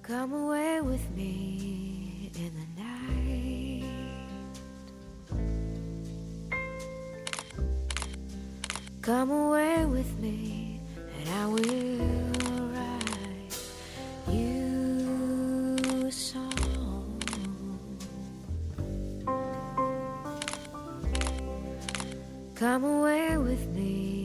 Come away with me in the night. Come away with me and I will write you a song. Come away with me